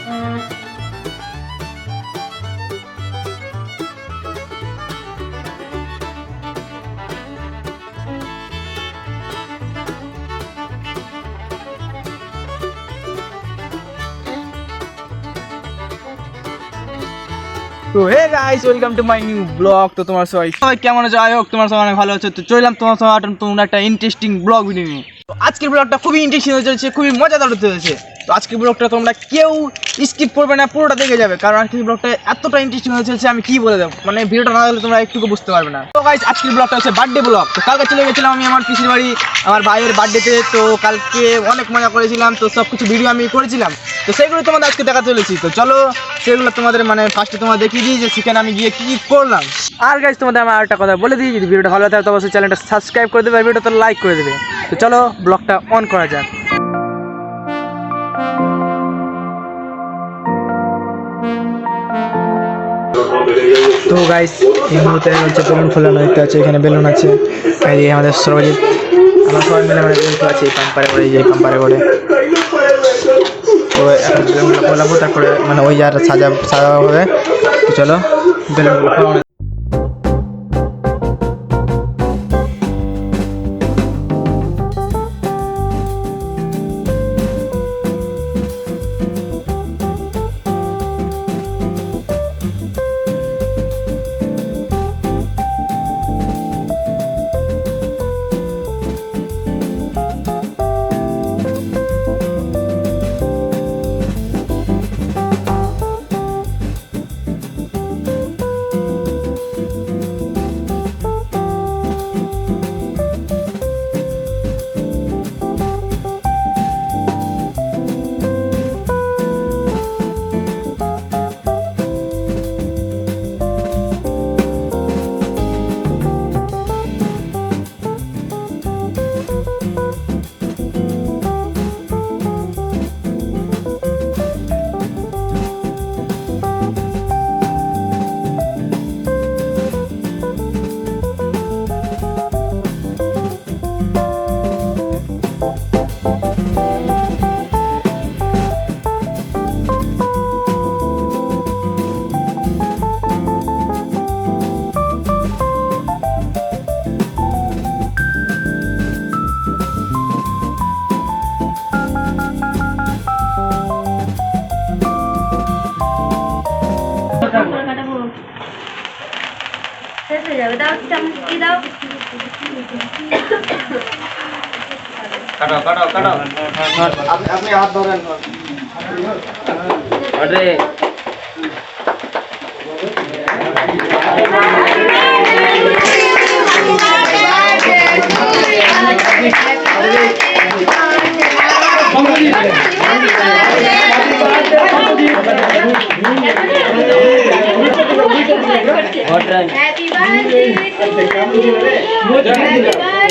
তো hey guys, welcome to my new blog. তো তোমার সবাই কেমন আছো? আই হোপ তোমার সবাই অনেক ভালো আছো। তো চললাম তোমার সবাই তোমরা একটা ইন্টারেস্টিং ব্লগ ভিডিও নিয়ে। তো আজকের ব্লগটা খুবই ইন্টারেস্টিং হতে চলেছে, খুবই মজাদার হতে চলেছে। তো আজকের ব্লগটা তোমরা কেউ স্কিপ করবে না, পুরোটা দেখে যাবে, কারণ আজকের ব্লগটা এতটা ইন্টারেস্টিং হতে চলেছে আমি কি বলে দেবো, মানে ভিডিওটা না দেখলে তোমরা একটুকু বুঝতে পারবে না। তো গাইস, আজকের ব্লগটা হচ্ছে বার্থডে ব্লগ। তো কালকে চলে গেছিলাম আমি আমার পিসির বাড়ি আমার ভাইয়ের বার্থডেতে। তো কালকে অনেক মজা করেছিলাম, তো সব কিছু ভিডিও আমি করেছিলাম, তো সেগুলো তোমাদের আজকে দেখা চলেছি। তো চলো সেগুলো তোমাদের ফার্স্টে তোমাদের দেখিয়ে দিই যে সেখানে আমি গিয়ে কী করলাম। আর গাইস, তোমাদের আমি আরেকটা কথা বলে দিই, যদি ভিডিওটা ভালো থাকে তো অবশ্যই চ্যানেলটা সাবস্ক্রাইব করে দেবে আর ভিডিওটা লাইক করে দেবে। তো চলো ব্লগটা অন করা যাক। তো গাইস, এই মুহূর্তে হচ্ছে বেলুন ফোলানো দেখতে আছে, এখানে বেলুন আছে, এই আমাদের সর্বজিৎ আমরা সবাই মিলে মানে বেলুন ফোলাচ্ছি পাম্পারে করে, এই পাম্পারে করে। তো এখন বেলুনগুলো ফোলাবো, তারপরে মানে ওই যার সাজা হবে। তো চলো বেলুনগুলো ফোলানো। আপনি হাত ধরেন। Happy birthday to you.